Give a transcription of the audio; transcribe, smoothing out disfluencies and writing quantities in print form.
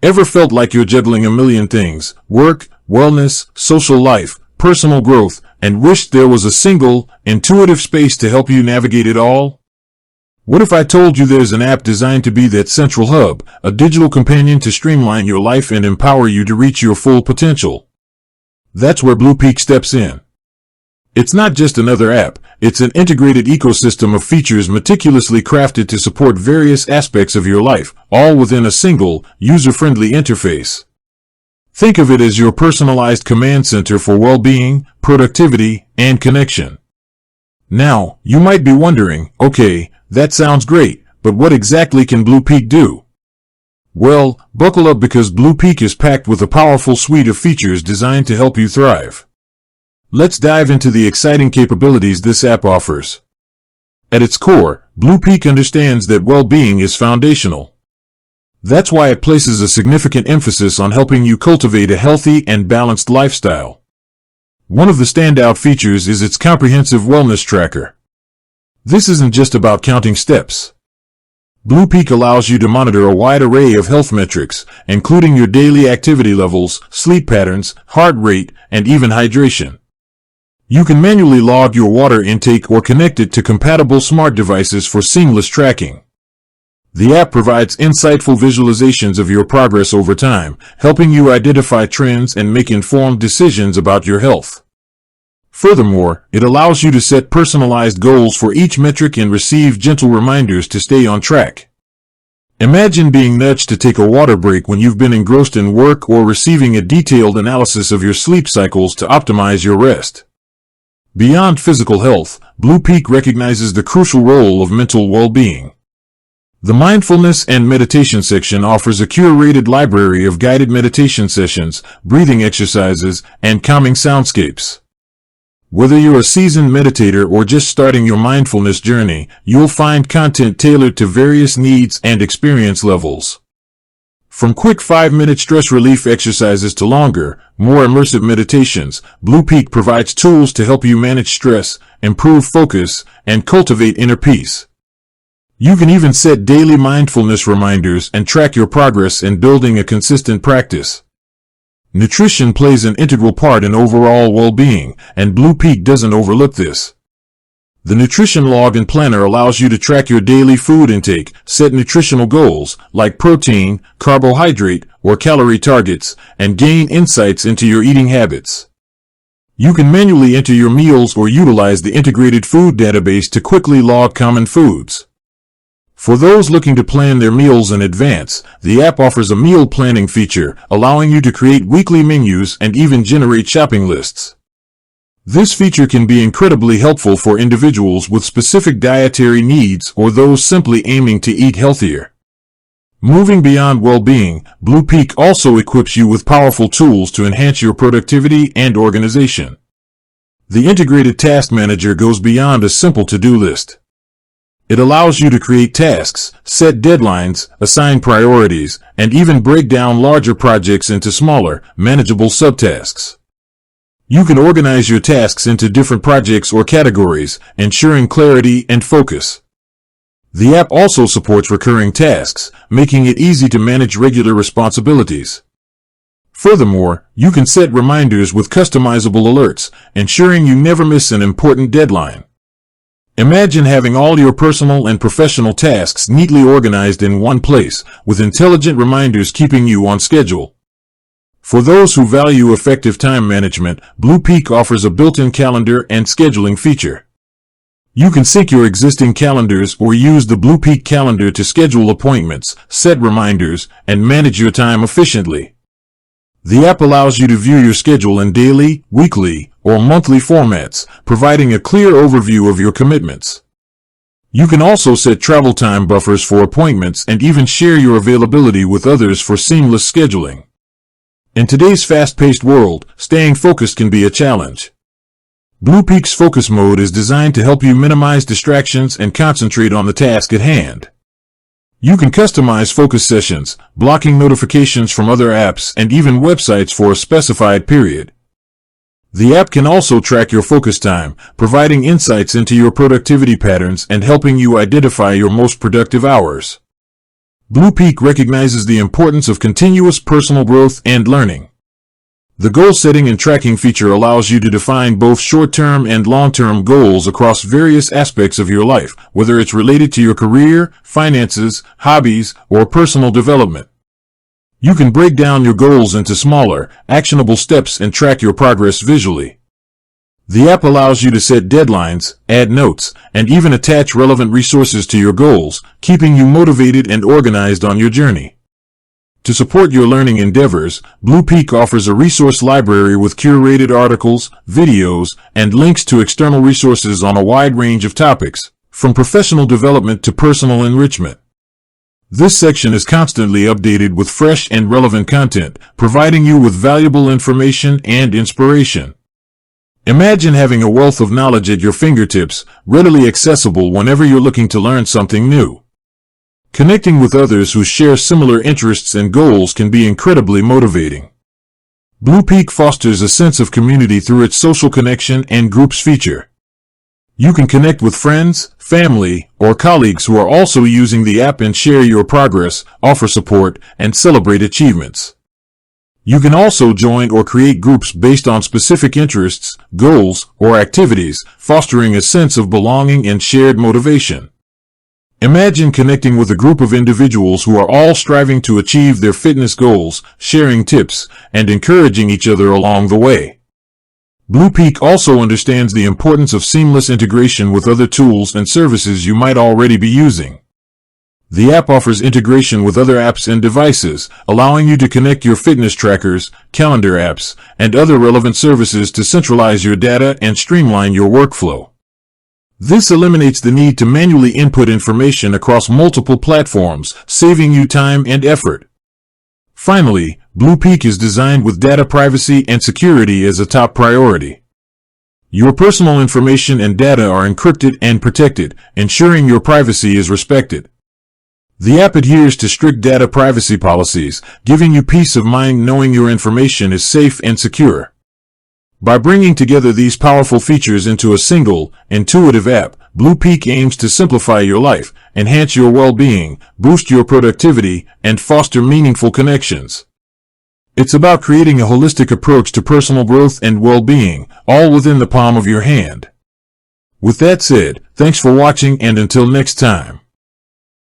Ever felt like you're juggling a million things, work, wellness, social life, personal growth, and wished there was a single, intuitive space to help you navigate it all? What if I told you there's an app designed to be that central hub, a digital companion to streamline your life and empower you to reach your full potential? That's where BluPeak steps in. It's not just another app, it's an integrated ecosystem of features meticulously crafted to support various aspects of your life, all within a single, user-friendly interface. Think of it as your personalized command center for well-being, productivity, and connection. Now, you might be wondering, okay, that sounds great, but what exactly can BluPeak do? Well, buckle up because BluPeak is packed with a powerful suite of features designed to help you thrive. Let's dive into the exciting capabilities this app offers. At its core, BluPeak understands that well-being is foundational. That's why it places a significant emphasis on helping you cultivate a healthy and balanced lifestyle. One of the standout features is its comprehensive wellness tracker. This isn't just about counting steps. BluPeak allows you to monitor a wide array of health metrics, including your daily activity levels, sleep patterns, heart rate, and even hydration. You can manually log your water intake or connect it to compatible smart devices for seamless tracking. The app provides insightful visualizations of your progress over time, helping you identify trends and make informed decisions about your health. Furthermore, it allows you to set personalized goals for each metric and receive gentle reminders to stay on track. Imagine being nudged to take a water break when you've been engrossed in work or receiving a detailed analysis of your sleep cycles to optimize your rest. Beyond physical health, BluPeak recognizes the crucial role of mental well-being. The Mindfulness and Meditation section offers a curated library of guided meditation sessions, breathing exercises, and calming soundscapes. Whether you're a seasoned meditator or just starting your mindfulness journey, you'll find content tailored to various needs and experience levels. From quick 5-minute stress relief exercises to longer, more immersive meditations, BluPeak provides tools to help you manage stress, improve focus, and cultivate inner peace. You can even set daily mindfulness reminders and track your progress in building a consistent practice. Nutrition plays an integral part in overall well-being, and BluPeak doesn't overlook this. The Nutrition Log and Planner allows you to track your daily food intake, set nutritional goals like protein, carbohydrate, or calorie targets, and gain insights into your eating habits. You can manually enter your meals or utilize the integrated food database to quickly log common foods. For those looking to plan their meals in advance, the app offers a meal planning feature, allowing you to create weekly menus and even generate shopping lists. This feature can be incredibly helpful for individuals with specific dietary needs or those simply aiming to eat healthier. Moving beyond well-being, BluPeak also equips you with powerful tools to enhance your productivity and organization. The integrated task manager goes beyond a simple to-do list. It allows you to create tasks, set deadlines, assign priorities, and even break down larger projects into smaller, manageable subtasks. You can organize your tasks into different projects or categories, ensuring clarity and focus. The app also supports recurring tasks, making it easy to manage regular responsibilities. Furthermore, you can set reminders with customizable alerts, ensuring you never miss an important deadline. Imagine having all your personal and professional tasks neatly organized in one place, with intelligent reminders keeping you on schedule. For those who value effective time management, BluPeak offers a built-in calendar and scheduling feature. You can sync your existing calendars or use the BluPeak calendar to schedule appointments, set reminders, and manage your time efficiently. The app allows you to view your schedule in daily, weekly, or monthly formats, providing a clear overview of your commitments. You can also set travel time buffers for appointments and even share your availability with others for seamless scheduling. In today's fast-paced world, staying focused can be a challenge. BluPeak's focus mode is designed to help you minimize distractions and concentrate on the task at hand. You can customize focus sessions, blocking notifications from other apps and even websites for a specified period. The app can also track your focus time, providing insights into your productivity patterns and helping you identify your most productive hours. BluPeak recognizes the importance of continuous personal growth and learning. The goal setting and tracking feature allows you to define both short-term and long-term goals across various aspects of your life, whether it's related to your career, finances, hobbies, or personal development. You can break down your goals into smaller, actionable steps and track your progress visually. The app allows you to set deadlines, add notes, and even attach relevant resources to your goals, keeping you motivated and organized on your journey. To support your learning endeavors, BluPeak offers a resource library with curated articles, videos, and links to external resources on a wide range of topics, from professional development to personal enrichment. This section is constantly updated with fresh and relevant content, providing you with valuable information and inspiration. Imagine having a wealth of knowledge at your fingertips, readily accessible whenever you're looking to learn something new. Connecting with others who share similar interests and goals can be incredibly motivating. BluPeak fosters a sense of community through its social connection and groups feature. You can connect with friends, family, or colleagues who are also using the app and share your progress, offer support, and celebrate achievements. You can also join or create groups based on specific interests, goals, or activities, fostering a sense of belonging and shared motivation. Imagine connecting with a group of individuals who are all striving to achieve their fitness goals, sharing tips, and encouraging each other along the way. BluPeak also understands the importance of seamless integration with other tools and services you might already be using. The app offers integration with other apps and devices, allowing you to connect your fitness trackers, calendar apps, and other relevant services to centralize your data and streamline your workflow. This eliminates the need to manually input information across multiple platforms, saving you time and effort. Finally, BluPeak is designed with data privacy and security as a top priority. Your personal information and data are encrypted and protected, ensuring your privacy is respected. The app adheres to strict data privacy policies, giving you peace of mind knowing your information is safe and secure. By bringing together these powerful features into a single, intuitive app, BluPeak aims to simplify your life, enhance your well-being, boost your productivity, and foster meaningful connections. It's about creating a holistic approach to personal growth and well-being, all within the palm of your hand. With that said, thanks for watching and until next time.